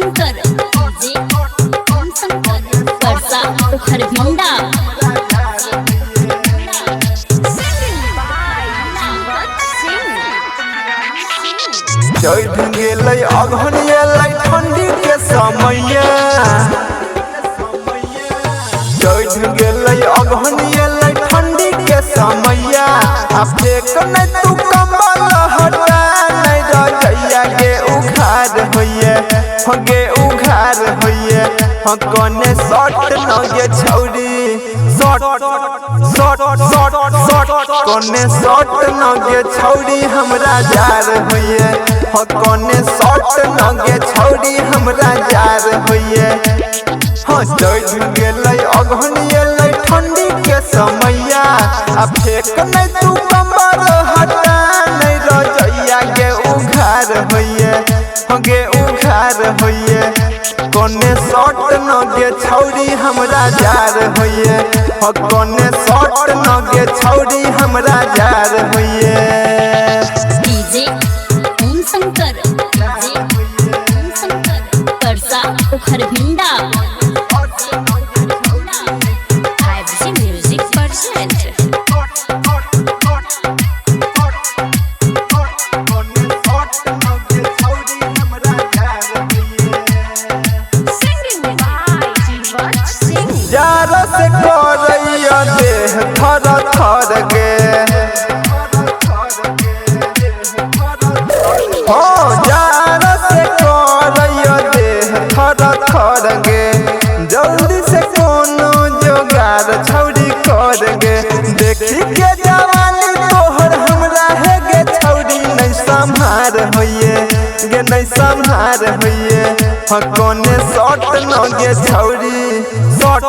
Shankar DJ ओम शंकर परसा उखर भिंडा चढ़ गेलै अगहन एलै ठंडी के समय चढ़ गेलै अगहन एलै ठंडी के समय आ फेक नै तू कमल हटा नै रजैया गे उघार होइए गे उघार होइए कने शॉट न गे छौरी शॉट शॉट शॉट शॉट कने शॉट न गे छौरी हमरा जार होइए कने शॉट न गे छौरी हमरा जार होइए चढ़ गेलै अगहन एलै ठंडी के समय आ फेक नै तू कमर हटा नै रजैया गे उघार होइए गे उघार होइए कने शॉट न गे छौरी हमरा जार होइए कने शॉट न गे छौरी हमरा जार होइए डीजे ओम शंकर डीजे ओम शंकर परसा उखर भिंडा म्यूजिक परसेंट जार से करैया देह थर थर गे जार से करैया देह थर थर गे जल्दी से कोनो जोगार छौरी कर गे देखी के जवानी तोहर हमरा है गे छौरी नहीं संभार होइए गे नहीं संभार होइए कने शॉट न गे छौरी शॉट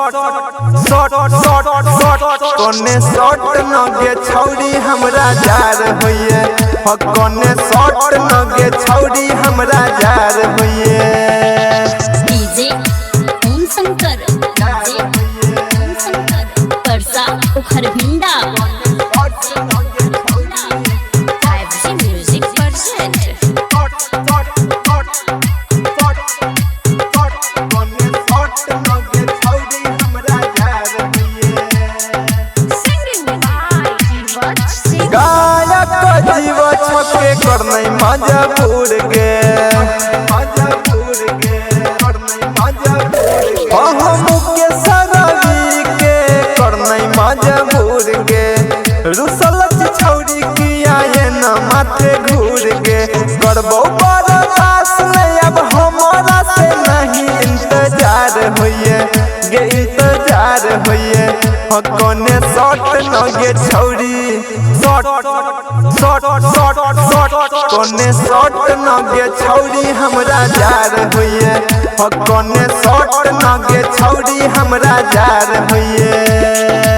शॉट शॉट शॉट कने शॉट न गे छौरी हमरा जार होइए कने शॉट न गे छौरी हमरा जार होइए डीजे ओम शंकर डीजे ओम शंकर परसा उखर भिंडा म्यूजिक परसेंट गायक जीव छके करनै मजबूर गे के सरवी के करनै मजबूर गे रुसल छौरी किया ये न माथे घूर गे करबो बर्दाश्त नहीं अब हमारा से नहीं इंतजार होइए गे इंतजार होइए कने शॉट न गे छौरी शॉट शॉट शॉट शॉट कने शॉट न गे छौरी हमरा जार होइए कने शॉट न गे छौरी हमरा जार होइए।